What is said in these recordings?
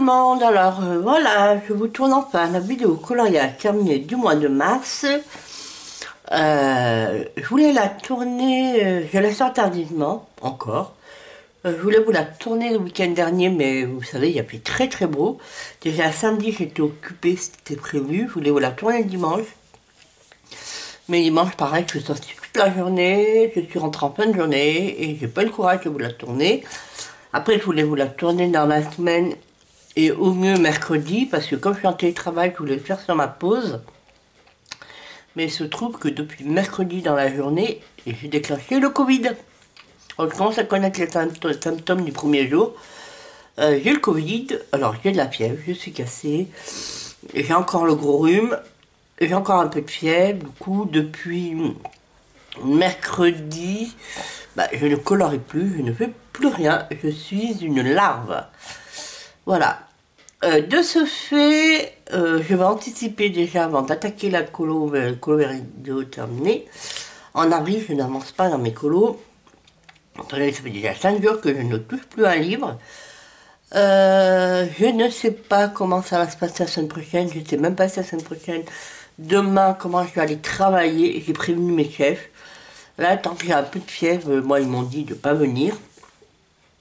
monde, alors voilà, je vous tourne enfin la vidéo coloriage terminée du mois de mars. Je voulais la tourner, je la sors tardivement, encore. Je voulais vous la tourner le week-end dernier, mais vous savez, il a fait très très beau. Déjà samedi, j'étais occupée, c'était prévu. Je voulais vous la tourner le dimanche. Mais dimanche, pareil, je suis sortie toute la journée, je suis rentrée en fin de journée et j'ai pas le courage de vous la tourner. Après, je voulais vous la tourner dans la semaine et au mieux mercredi, parce que comme je suis en télétravail, je voulais le faire sur ma pause. Mais il se trouve que depuis mercredi dans la journée, j'ai déclenché le Covid. On commence à connaître les symptômes du premier jour. J'ai le Covid, alors j'ai de la fièvre, je suis cassée, j'ai encore le gros rhume, j'ai encore un peu de fièvre. Du coup, depuis mercredi, je ne colorie plus, je ne fais plus rien, je suis une larve. Voilà. De ce fait, je vais anticiper déjà avant d'attaquer la colo vidéo terminée. En avril, je n'avance pas dans mes colos. Attendez, ça fait déjà 5 jours que je ne touche plus un livre. Je ne sais pas comment ça va se passer la semaine prochaine. Je ne sais même pas si la semaine prochaine, demain, comment je vais aller travailler. J'ai prévenu mes chefs. Là, tant que j'ai un peu de fièvre, moi, ils m'ont dit de ne pas venir.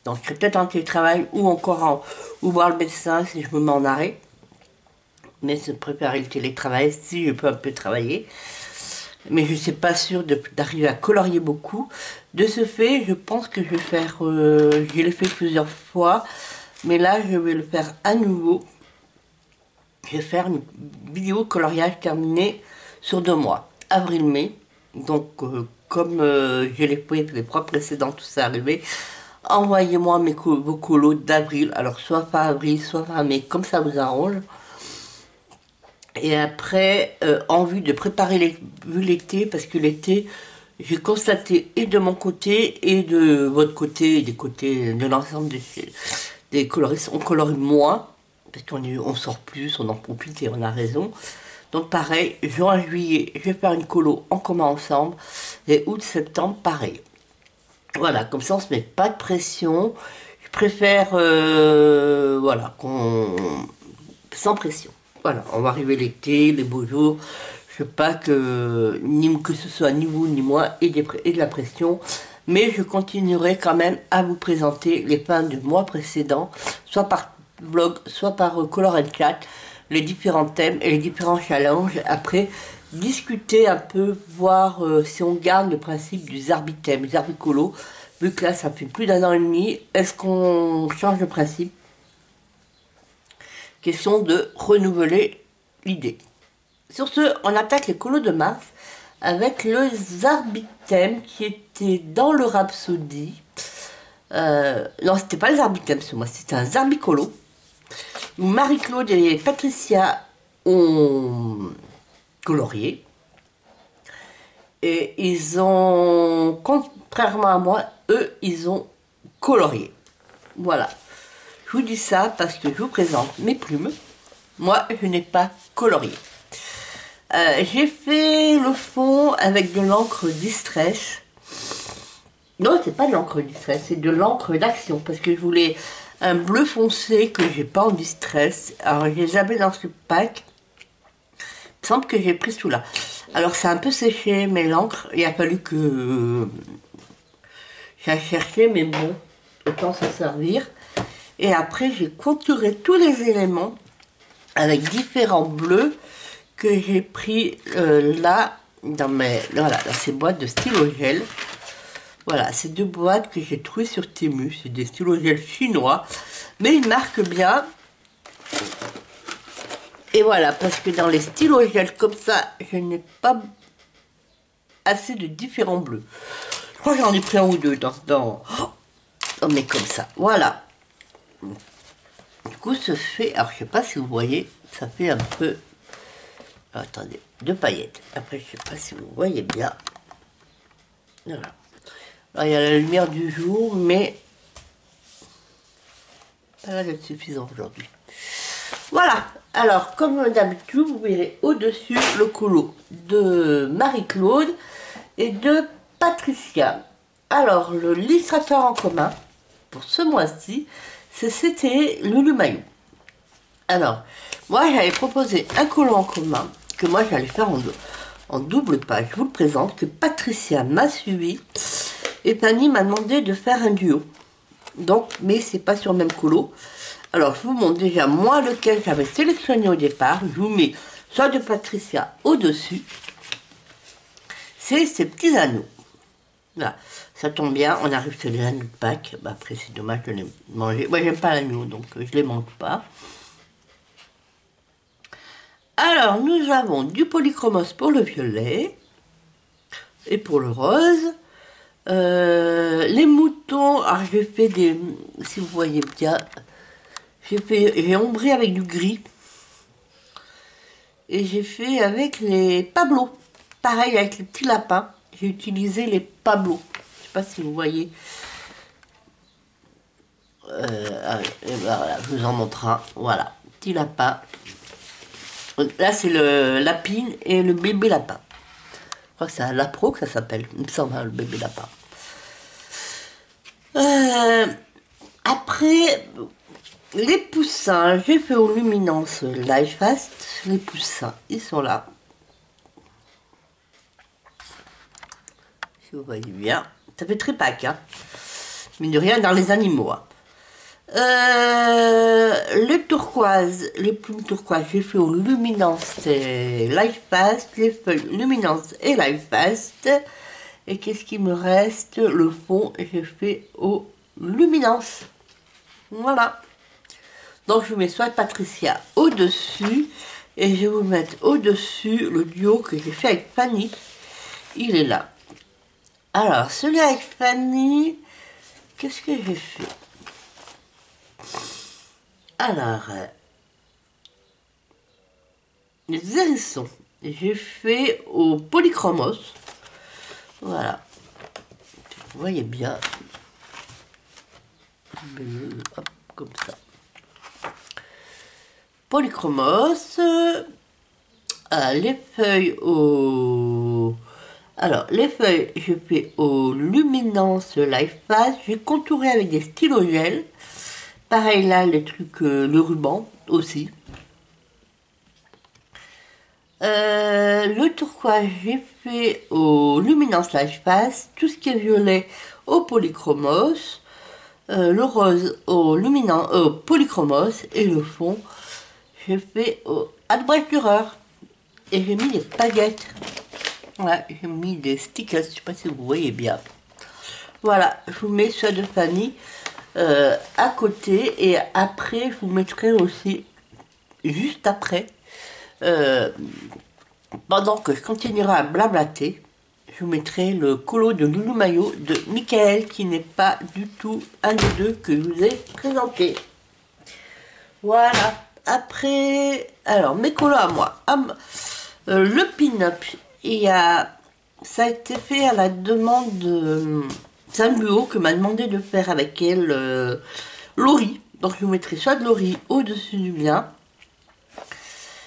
Donc, je serai peut-être en télétravail ou encore ou voir le médecin si je me mets en arrêt. Mais je préparer le télétravail si je peux un peu travailler. Mais je ne suis pas sûre d'arriver à colorier beaucoup. De ce fait, je pense que je vais faire... je l'ai fait plusieurs fois. Mais là, je vais le faire à nouveau. Je vais faire une vidéo coloriage terminée sur 2 mois. Avril-mai. Donc, comme je l'ai fait les fois précédentes, tout ça arrivé. Envoyez-moi vos colos d'avril. Alors, soit fin avril, soit fin mai, comme ça vous arrange. Et après, en vue de préparer l'été, parce que l'été, j'ai constaté et de mon côté et de votre côté, et des côtés de l'ensemble des coloristes, on colorie moins, parce qu'on sort plus, on en profite et on a raison. Donc pareil, juin, juillet, je vais faire une colo en commun ensemble, et août, septembre, pareil. Voilà, comme ça on se met pas de pression. Je préfère, voilà, sans pression. Voilà, on va arriver l'été, les beaux jours. Je veux pas que ce soit ni vous ni moi et de la pression. Mais je continuerai quand même à vous présenter les fins du mois précédent, soit par vlog, soit par Color and Chat, les différents thèmes et les différents challenges. Après, discuter un peu, voir si on garde le principe du Zarbithème, Zarbicolo, vu que là ça fait plus d'1 an et demi. Est-ce qu'on change de principe? Question de renouveler l'idée. Sur ce, on attaque les colos de mars avec le Zarbithème qui était dans le Rhapsody. Non, c'était pas le Zarbithème ce mois, c'était un Zarbicolo. Marie-Claude et Patricia ont colorié. Et ils ont, contrairement à moi, eux, ils ont colorié. Voilà. Je vous dis ça parce que je vous présente mes plumes. Moi, je n'ai pas colorié. J'ai fait le fond avec de l'encre Distress. Non, c'est pas de l'encre Distress, c'est de l'encre d'action. Parce que je voulais un bleu foncé que j'ai pas en Distress. Alors, je les avais dans ce pack. Il me semble que j'ai pris celui-là. Alors, c'est un peu séché, mais l'encre, il a fallu que j'ai cherché, mais bon, autant s'en servir. Et après, j'ai conturé tous les éléments avec différents bleus que j'ai pris là, dans ces boîtes de stylo gel. Voilà, ces 2 boîtes que j'ai trouvées sur Temu. C'est des stylos gel chinois, mais ils marquent bien. Et voilà, parce que dans les stylos gel comme ça, je n'ai pas assez de différents bleus. Je crois que j'en ai pris 1 ou 2 dans mais comme ça. Voilà. Du coup, ce fait, alors je sais pas si vous voyez, ça fait un peu, alors, attendez, 2 paillettes. Après, je sais pas si vous voyez bien. Voilà. Alors, il y a la lumière du jour, mais ça va être suffisant aujourd'hui. Voilà. Alors, comme d'habitude, vous verrez au-dessus le colo de Marie-Claude et de Patricia. Alors, l'illustrateur en commun pour ce mois-ci, c'était Lulu Mayou. Alors, moi j'avais proposé un collant en commun que moi j'allais faire en double page. Je vous le présente, que Patricia m'a suivi et Fanny m'a demandé de faire un duo. Donc, mais c'est pas sur le même colo. Alors, je vous montre déjà moi lequel j'avais sélectionné au départ. Je vous mets soit de Patricia au-dessus. C'est ces petits anneaux. Là, ça tombe bien, on arrive sur les agneaux de Pâques. Bah, après, c'est dommage de les manger. Moi, j'aime pas l'agneau, donc je les mange pas. Alors, nous avons du polychromos pour le violet et pour le rose. Les moutons, alors j'ai fait des, si vous voyez bien, j'ai ombré avec du gris et j'ai fait avec les pablos. Pareil avec les petits lapins, j'ai utilisé les pablos. Je sais pas si vous voyez. Et ben voilà, je vous en montre un. Voilà, petit lapin. Là, c'est le lapine et le bébé lapin. Je crois que c'est un lapro que ça s'appelle. Il me semble, hein, le bébé lapin. Euh, Après, les poussins, j'ai fait aux luminances Life Fast. Les poussins, ils sont là. Si vous voyez bien. Ça fait très Pâques, hein. Mine de rien, dans les animaux. Hein. Les turquoises, les plumes turquoises, j'ai fait aux luminances Life Fast, les feuilles luminances et Life Fast. Et qu'est-ce qui me reste? Le fond, j'ai fait aux luminances. Voilà. Donc je mets soit Patricia au-dessus et je vais vous mettre au-dessus le duo que j'ai fait avec Fanny. Il est là. Alors, celui avec Fanny, qu'est-ce que j'ai fait? Alors, les hérissons, j'ai fait au polychromos. Voilà. Vous voyez bien. Hop, comme ça. Polychromos. Les feuilles au... Alors, les feuilles, je fais au luminance Life Fast. J'ai contouré avec des stylos gel. Pareil là, les trucs, le ruban aussi. Le turquoise, j'ai fait au luminance Life Fast. Tout ce qui est violet au polychromos. Le rose au polychromos. Et le fond, j'ai fait au Albrecht Dürer. Et j'ai mis des paillettes. Ouais, j'ai mis des stickers, je sais pas si vous voyez bien. Voilà, je vous mets ça de Fanny à côté et après je vous mettrai aussi, juste après, euh, pendant que je continuerai à blablater, je vous mettrai le colo de Loulou Maillot de Michael qui n'est pas du tout un des deux que je vous ai présenté. Voilà, après, alors mes colos à moi. Le pin-up, ça a été fait à la demande de Samuo que m'a demandé de faire avec elle Laurie. Donc je vous mettrai soit de Laurie au-dessus du mien.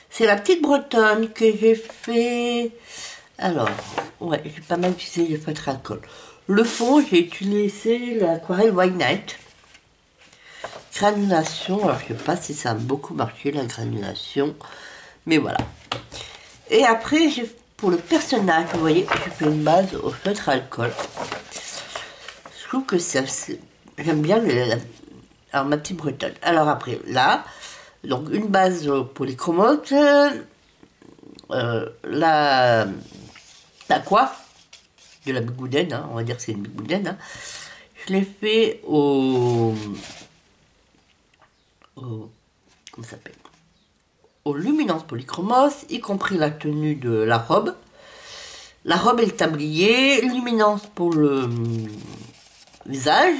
C'est la petite bretonne que j'ai fait. Alors, ouais, j'ai pas mal utilisé les feutres alcool. Le fond, j'ai utilisé l'aquarelle White Night. Granulation, alors je sais pas si ça a beaucoup marché la granulation, mais voilà. Et après, pour le personnage, vous voyez, j'ai fait une base au feutre alcool. Je trouve que j'aime bien alors, ma petite bretonne. Alors après, là, donc une base au polychromote, la coiffe de la bigoudaine, hein, on va dire que c'est une bigoudaine. Hein. Je l'ai fait comment ça s'appelle, aux luminances polychromos, y compris la tenue de la robe. La robe et le tablier, luminance pour le visage,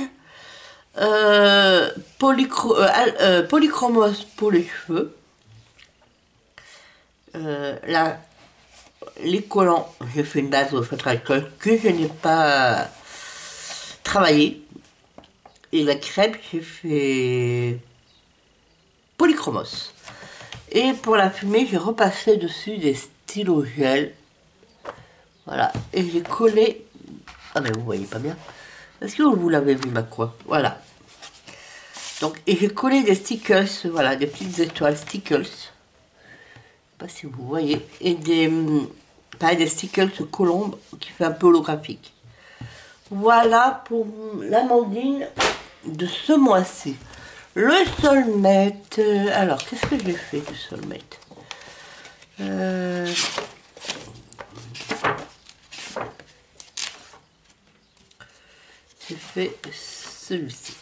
polychromos pour les cheveux. Là, les collants, j'ai fait une base au feutre alcool que je n'ai pas travaillé. Et la crêpe, j'ai fait polychromos. Et pour la fumée, j'ai repassé dessus des stylos gel. Voilà. Et j'ai collé... Ah mais vous voyez pas bien. Est-ce que vous l'avez vu ma quoi? Voilà. Donc, et j'ai collé des stickers, voilà, des petites étoiles stickers. Je sais pas si vous voyez. Et des, pareil, des stickers colombes qui fait un peu holographique. Voilà pour l'amandine de ce mois-ci. Le Soulmate. Alors, qu'est-ce que j'ai fait du Soulmate? J'ai fait celui-ci.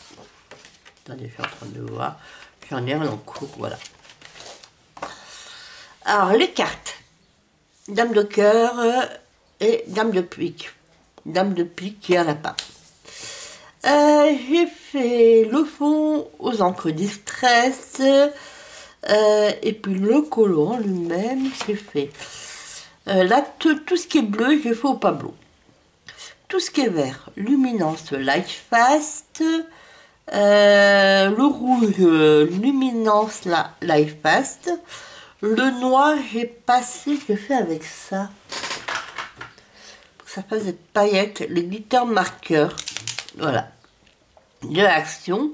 Attendez, je suis en train de voir. J'en ai un en cours, voilà. Alors, les cartes. Dame de cœur et dame de pique. Dame de pique et un lapin. J'ai fait le fond aux encres distress. Et puis le collant lui-même, j'ai fait. Là, tout ce qui est bleu, j'ai fait au Pablo. Tout ce qui est vert, luminance light fast. Le rouge, luminance light fast. Le noir, j'ai fait avec ça. Pour que ça fasse des paillettes, les glitter marqueurs. Voilà. De l'action.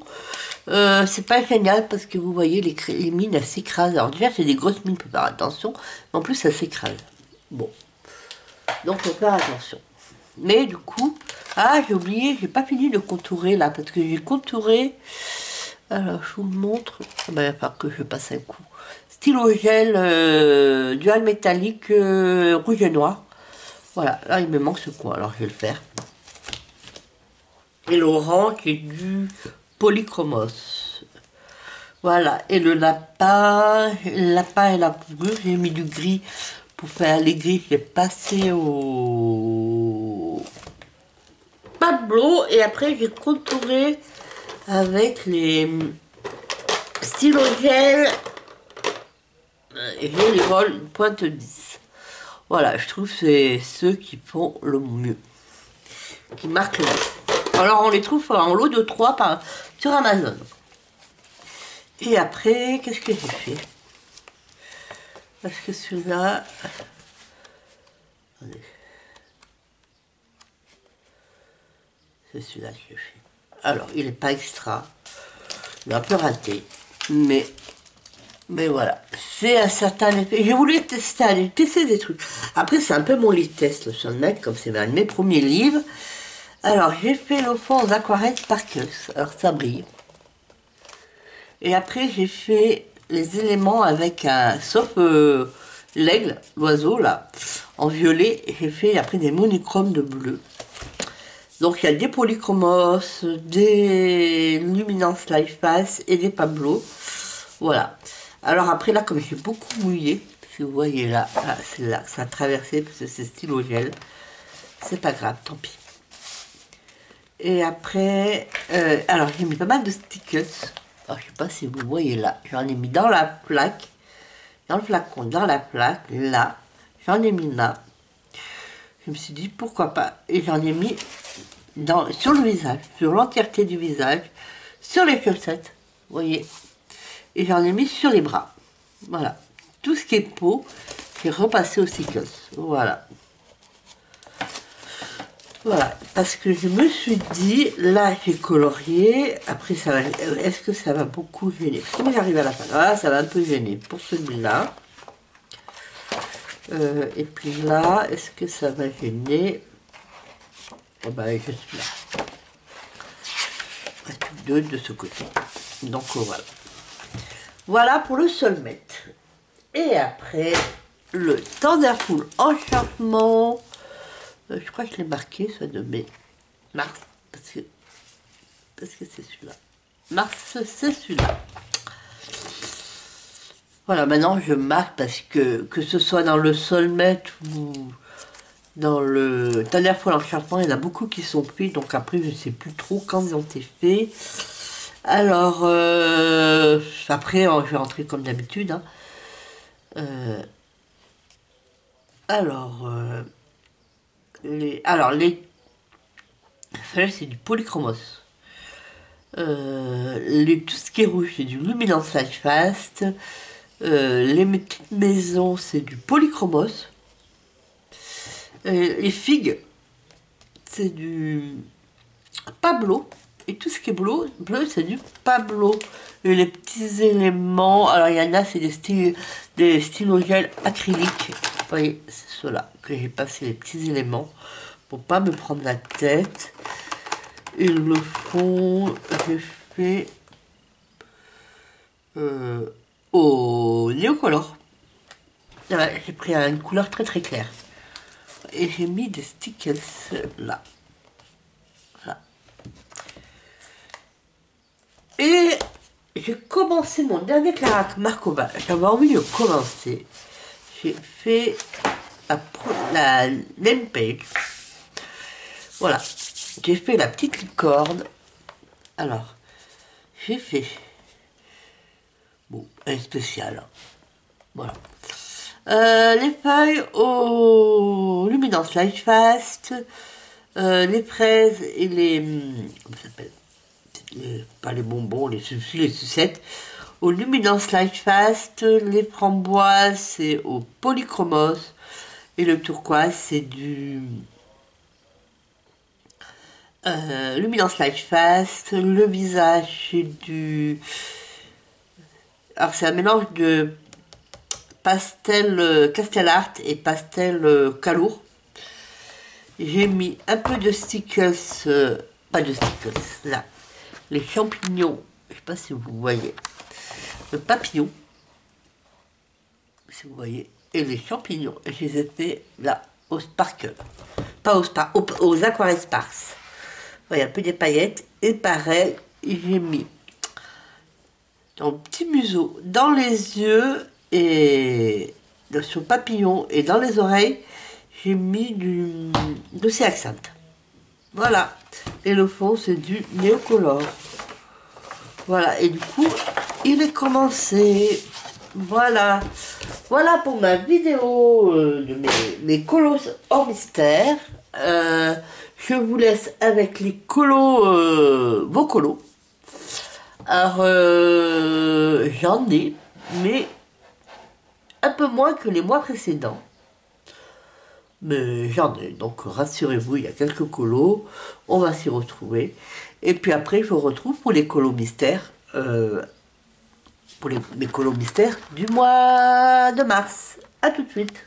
C'est pas génial parce que vous voyez les mines elles s'écrasent. Alors déjà c'est des grosses mines, faut faire attention, mais en plus ça s'écrase. Bon, donc faut faire attention. Mais du coup, j'ai oublié, j'ai pas fini de contourer là parce que j'ai contouré. Alors je vous le montre. Il va falloir que je passe un coup. Stylo gel dual métallique rouge et noir. Voilà, là il me manque ce coin, alors je vais le faire. Et l'orange est du polychromos. Voilà, et le lapin et la fourrure, j'ai mis du gris pour faire les gris, j'ai passé au Pablo et après j'ai contouré avec les stylos gel et les rôles pointe 10. Voilà, je trouve que c'est ceux qui font le mieux, qui marquent le mieux. Alors on les trouve en lot de 3 sur Amazon. Et après, qu'est-ce que j'ai fait? Parce que celui-là... C'est celui-là que j'ai fait. Alors, il n'est pas extra. Il est un peu raté. Mais voilà. C'est un certain effet. J'ai voulu tester des trucs. Après, c'est un peu mon lit test, le Soulmate, comme c'est un de mes premiers livres. Alors, j'ai fait le fond en aquarelle Sparkles. Alors, ça brille. Et après, j'ai fait les éléments avec un... Sauf l'aigle, l'oiseau, là, en violet. J'ai fait après des monochromes de bleu. Donc, il y a des polychromos, des luminance light fast et des Pablo. Voilà. Alors après, là, comme j'ai beaucoup mouillé, si vous voyez là, c'est là que ça a traversé, parce que c'est stylo gel. C'est pas grave, tant pis. Et après, alors j'ai mis pas mal de stickers. Alors, je sais pas si vous voyez là, j'en ai mis dans la plaque, dans le flacon, dans la plaque, là, j'en ai mis là. Je me suis dit pourquoi pas, et j'en ai mis sur le visage, sur l'entièreté du visage, sur les chaussettes, vous voyez, et j'en ai mis sur les bras. Voilà, tout ce qui est peau, j'ai repassé au stickers. Voilà. Voilà, parce que je me suis dit, là j'ai colorié, après ça va, est-ce que ça va beaucoup gêner? Comment j'arrive à la fin? Voilà, ça va un peu gêner pour celui-là. Et puis là, est-ce que ça va gêner? Oh ben, je suis là. Deux de ce côté. Donc voilà. Voilà pour le Soulmate. Et après, le Thunderful Enchantement. Je crois que je l'ai marqué, ça de mars, parce que c'est celui-là. Mars, c'est celui-là. Voilà, maintenant je marque parce que ce soit dans le Soulmate ou dans le Thunderful Enchantement, il y en a beaucoup qui sont pris, donc après je ne sais plus trop quand ils ont été faits. Alors, après, je vais rentrer comme d'habitude. Hein. Alors, c'est du polychromos. Tout ce qui est rouge, c'est du luminance light fast. Les petites maisons, c'est du polychromos. Les figues, c'est du Pablo. Et tout ce qui est bleu, c'est du Pablo. Et les petits éléments, alors il y en a, c'est des stylos gel acryliques. Vous voyez, c'est ceux-là que j'ai passé les petits éléments pour pas me prendre la tête. Et le fond, j'ai fait au Néocolor. Ouais, j'ai pris une couleur très très claire. Et j'ai mis des stickers là. Voilà. Et j'ai commencé mon dernier Clarac Marcoba. J'avais envie de commencer. J'ai fait la name page. Voilà. J'ai fait la petite licorne. Alors, j'ai fait... Bon, un spécial. Voilà. Les feuilles au luminance light fast. Les fraises et les... Comment ça s'appelle, pas les bonbons, les sucettes. Au luminance light fast. Les framboises, c'est au polychromos. Et le turquoise, c'est du... luminance light fast. Le visage, c'est du... Alors, c'est un mélange de pastel Castel Art et pastel Calour. J'ai mis un peu de stickers, pas de stickers, là. Les champignons, je sais pas si vous voyez. Le papillon, si vous voyez. Et les champignons, je les ai fait là, au sparkle. Pas au sparkle, aux aquarelles sparse. Vous voyez, un peu des paillettes. Et pareil, j'ai mis un petit museau dans les yeux et sur le papillon et dans les oreilles, j'ai mis de ces accents. Voilà. Et le fond, c'est du néocolor. Voilà. Et du coup, il est commencé. Voilà. Voilà pour ma vidéo de mes colos hors mystère. Je vous laisse avec les colos, vos colos. Alors, j'en ai, mais un peu moins que les mois précédents. Mais j'en ai, donc rassurez-vous, il y a quelques colos, on va s'y retrouver. Et puis après, je vous retrouve pour les colos mystères, pour mes colos mystères du mois de mars. A tout de suite.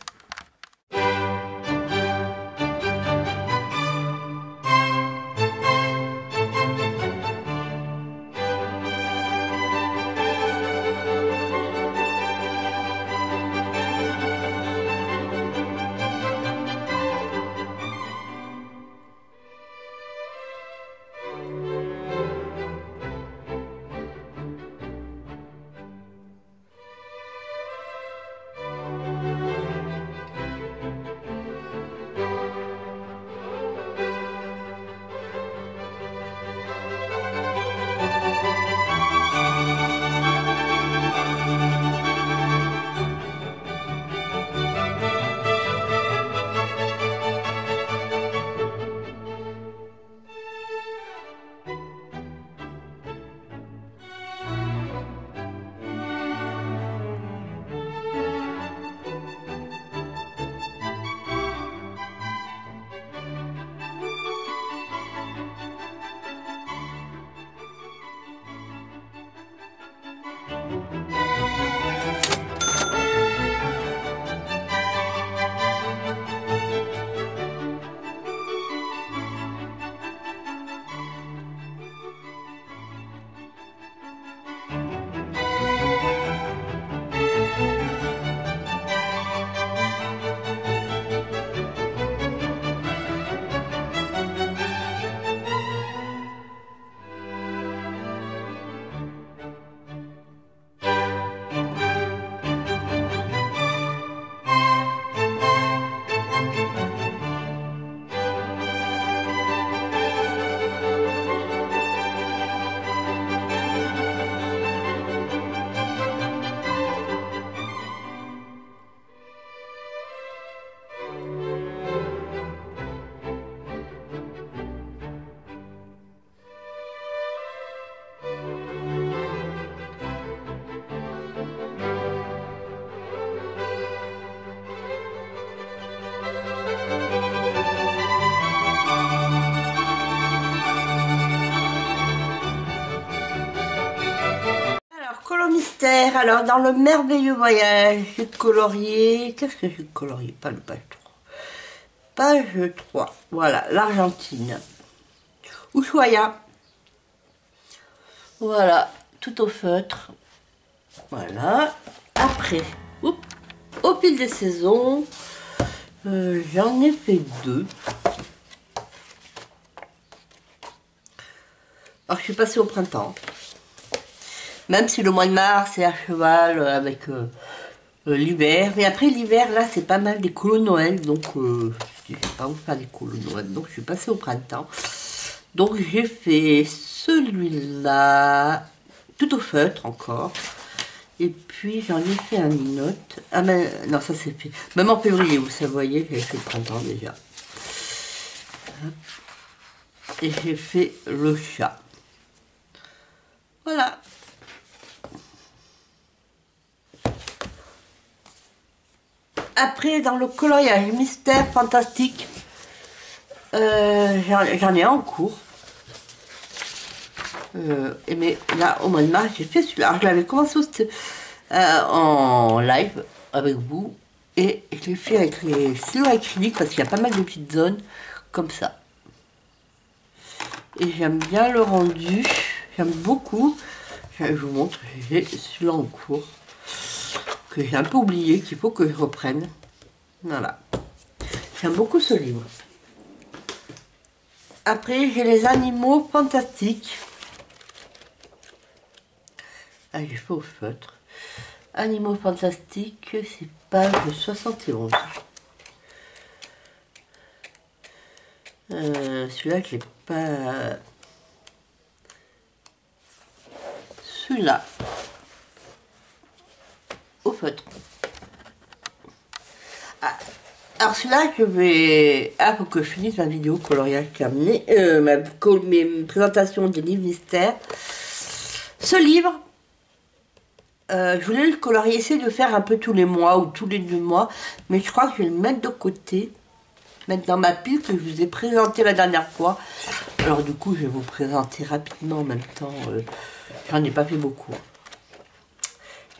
mystère. Alors, dans le merveilleux voyage, j'ai colorié... Qu'est-ce que j'ai colorié? Pas le page 3. Page 3. Voilà, l'Argentine. Ushuaïa. Voilà, tout au feutre. Voilà. Après, au fil des saisons, j'en ai fait 2. Alors, je suis passée au printemps. Même si le mois de mars est à cheval avec l'hiver. Mais après l'hiver, là, c'est pas mal des colos Noël. Donc, je ne vais pas vous faire des colos Noël. Donc, je suis passée au printemps. Donc, j'ai fait celui-là, tout au feutre encore. Et puis, j'en ai fait un autre. Ah, mais non, ça c'est fait. Même en février, vous voyez, j'ai fait le printemps déjà. Et j'ai fait le chat. Voilà. Après, dans le coloriage mystère fantastique, j'en ai un en cours. Mais là, au mois de mars, j'ai fait celui-là. Alors, je l'avais commencé en live avec vous. Et je l'ai fait avec les stylos acryliques parce qu'il y a pas mal de petites zones comme ça. Et j'aime bien le rendu. J'aime beaucoup. Je vous montre, j'ai celui-là en cours. Que j'ai un peu oublié, qu'il faut que je reprenne. Voilà. J'aime beaucoup ce livre. Après, j'ai les animaux fantastiques. Ah, j'ai fait au feutre. Animaux fantastiques, c'est page 71. Celui-là, je l'ai pas... Celui-là. Au feutre. Ah. Alors celui-là, je vais... Ah, faut que je finisse ma vidéo coloriage terminée. Mes présentations des livres mystères. Ce livre, je voulais le colorier, essayer de faire un peu tous les mois ou tous les 2 mois. Mais je crois que je vais le mettre de côté. Mettre dans ma pile que je vous ai présenté la dernière fois. Alors du coup, je vais vous présenter rapidement en même temps. J'en ai pas fait beaucoup.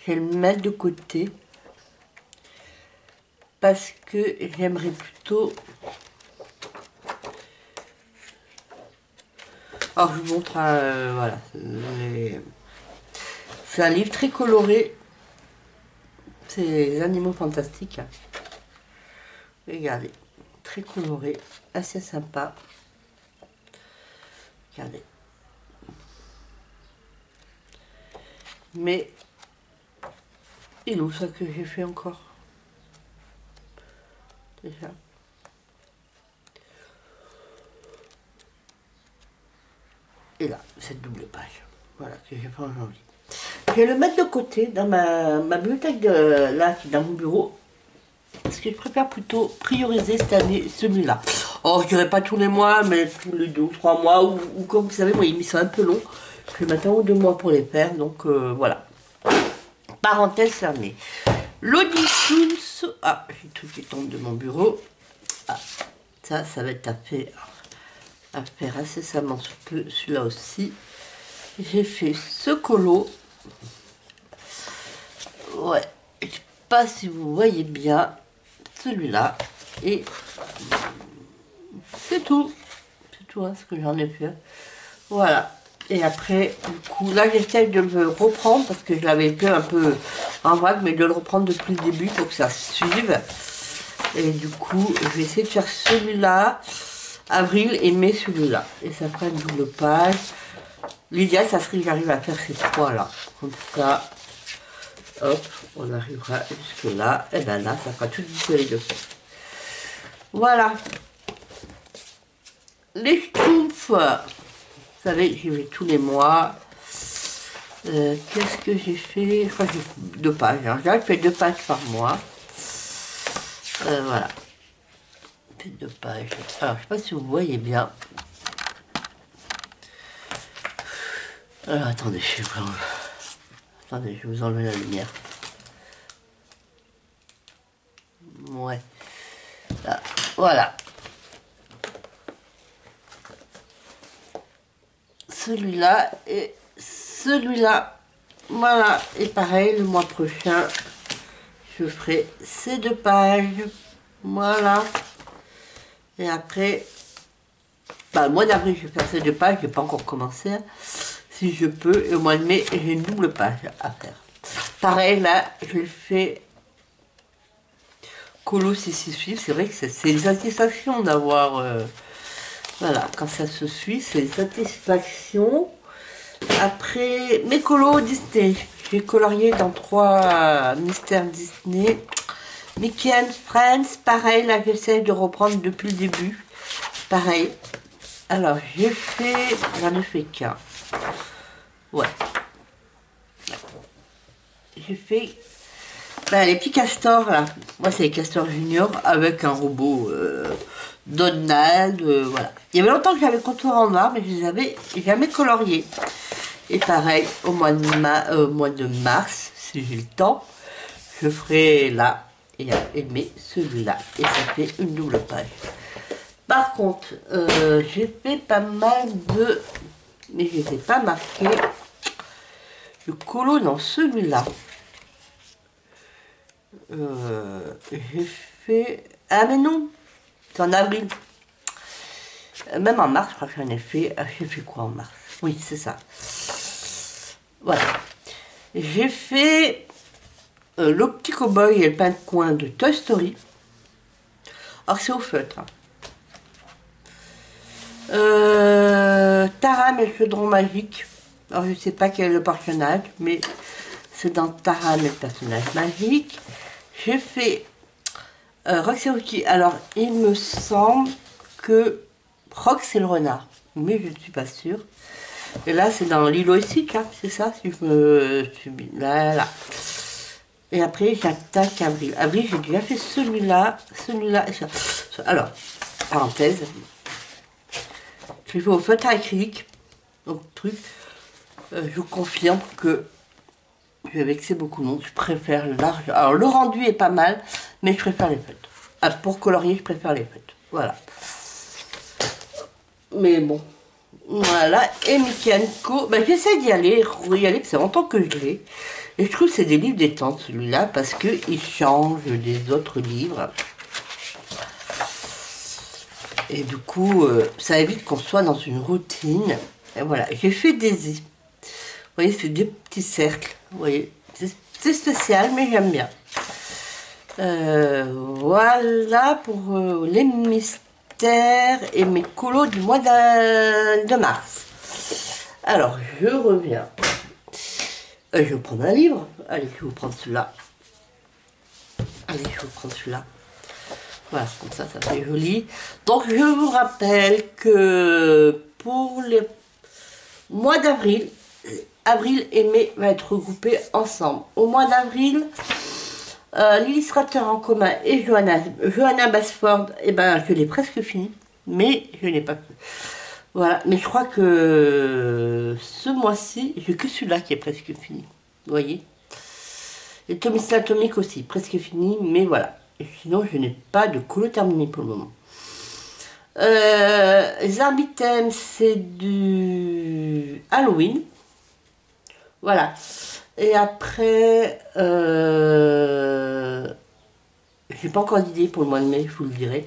Je vais le mettre de côté. Parce que j'aimerais plutôt... Alors je vous montre, voilà. C'est un livre très coloré. C'est les animaux fantastiques. Regardez. Très coloré. Assez sympa. Regardez. Mais... il est où ça que j'ai fait encore? Déjà. Et là, cette double page. Voilà, que j'ai fait en janvier. Je vais le mettre de côté dans ma bibliothèque là, qui est dans mon bureau. Parce que je préfère plutôt prioriser cette année celui-là. Oh, je dirais pas tous les mois, mais tous les 2 ou 3 mois. Ou comme vous savez, moi, ils sont un peu longs. Je vais mettre 1 ou 2 mois pour les faire. Donc voilà. Parenthèse fermée. L'Auditions. Ah, j'ai tout qui tombe de mon bureau. Ah, ça va être à faire incessamment sous peu. Celui-là aussi. J'ai fait ce colo. Ouais. Je sais pas si vous voyez bien celui-là. Et c'est tout. C'est tout hein, ce que j'en ai fait. Voilà. Et après, du coup, là j'essaie de le reprendre parce que je l'avais fait un peu en vrac, mais de le reprendre depuis le début pour que ça suive. Et du coup, je vais essayer de faire celui-là, avril et mai celui-là. Et ça fera une double page. L'idéal, ça serait que j'arrive à faire ces 3 là. Comme ça, hop, on arrivera jusque là. Et ben là, ça fera toute une série de faits. Voilà. Les Schtroumpfs. Vous savez, j'y vais tous les mois. Qu'est-ce que j'ai fait? Je crois que j'ai fait 2 pages. Hein. Je fais 2 pages par mois. Voilà. Je fais 2 pages. Alors, je ne sais pas si vous voyez bien. Alors, attendez, attendez, je vais vous enlever la lumière. Ouais. Là, voilà. Celui-là et celui-là. Voilà, et pareil, le mois prochain, je ferai ces 2 pages. Voilà. Et après, bah, le mois d'avril, je vais faire ces 2 pages, je n'ai pas encore commencé. Hein, si je peux. Et au mois de mai, j'ai une double page à faire. Pareil, là, je fais colo si suit. C'est vrai que c'est une satisfaction d'avoir... voilà, quand ça se suit, c'est une satisfaction. Après, mes colos Disney. J'ai colorié dans 3 mystères Disney. Mickey and Friends, pareil, là j'essaie de reprendre depuis le début. Pareil. Alors, j'en ai fait qu'un. Ouais. J'ai fait les petits castors là. Moi, c'est les castors juniors avec un robot Donald. Voilà. Il y avait longtemps que j'avais contour en noir, mais je les avais jamais coloriés. Et pareil, au mois de mars, si j'ai le temps, je ferai là et aimer celui-là. Et ça fait une double page. Par contre, j'ai fait pas mal de... Mais je ne les ai pas marqués. Le colo dans celui-là. J'ai fait... Ah mais non, c'est en avril. Même en mars, je crois que j'en ai fait... j'ai fait quoi en mars? Oui, c'est ça. Voilà. J'ai fait le petit cow-boy et le pain de coin de Toy Story. Alors c'est au feutre. Hein. Taram et le chaudron magique. Alors je sais pas quel est le personnage, mais c'est dans Taram et le personnage magique. J'ai fait Rox et Rookie. Alors il me semble que Rox c'est le renard, mais je ne suis pas sûre. Et là c'est dans Lilo et Stitch, hein, c'est ça, si je me suis mis là. Et après j'attaque Avril. Avril j'ai déjà fait celui-là et ça. Alors, parenthèse. Je fais au feutre acrylique, donc truc, je vous confirme que je vais vexer beaucoup de monde, je préfère le large. Alors le rendu est pas mal, mais je préfère les feutres. Ah, pour colorier, je préfère les feutres, voilà. Mais bon, voilà, et Mickey & Co, ben, j'essaie d'y aller, parce que c'est longtemps que je l'ai. Et je trouve que c'est des livres détente celui-là, parce qu'il change des autres livres. Et du coup, ça évite qu'on soit dans une routine. Et voilà, j'ai fait des... Vous voyez, c'est des petits cercles. Vous voyez, c'est spécial, mais j'aime bien. Voilà pour les mystères et mes colos du mois de mars. Alors, je reviens. Je vais prendre un livre. Allez, je vais vous prendre celui-là. Allez, je vais vous prendre celui-là. Voilà, comme ça fait joli. Donc, je vous rappelle que pour les mois d'avril, avril et mai va être regroupés ensemble. Au mois d'avril, l'illustrateur en commun est Johanna Basford. Et ben, je l'ai presque fini, mais je n'ai pas pu. Voilà, mais je crois que ce mois-ci, j'ai que celui-là qui est presque fini. Vous voyez? Et Tommy Atomique aussi, presque fini, mais voilà. Et sinon, je n'ai pas de colo terminé pour le moment. Les arbitèmes, c'est du Halloween. Voilà. Et après, j'ai pas encore d'idée pour le mois de mai, je vous le dirai.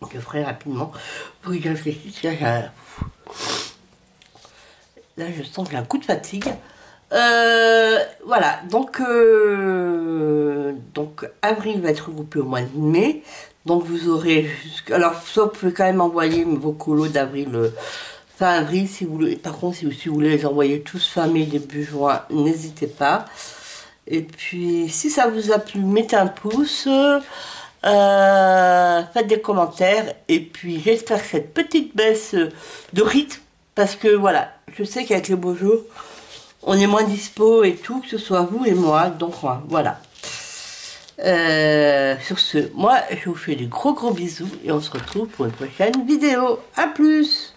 Je le ferai rapidement. Faut que je réfléchisse. Là, je sens que j'ai un coup de fatigue. Voilà, donc avril va être regroupé au mois de mai. Donc vous aurez alors ça, vous pouvez quand même envoyer vos colos d'avril fin avril si vous voulez. Par contre, si vous voulez les envoyer tous fin mai, début juin, n'hésitez pas. Et puis si ça vous a plu, mettez un pouce, faites des commentaires. Et puis j'espère que cette petite baisse de rythme, parce que voilà, je sais qu'avec les beaux jours, on est moins dispo et tout, que ce soit vous et moi, donc voilà. Sur ce, moi je vous fais des gros bisous et on se retrouve pour une prochaine vidéo. A plus!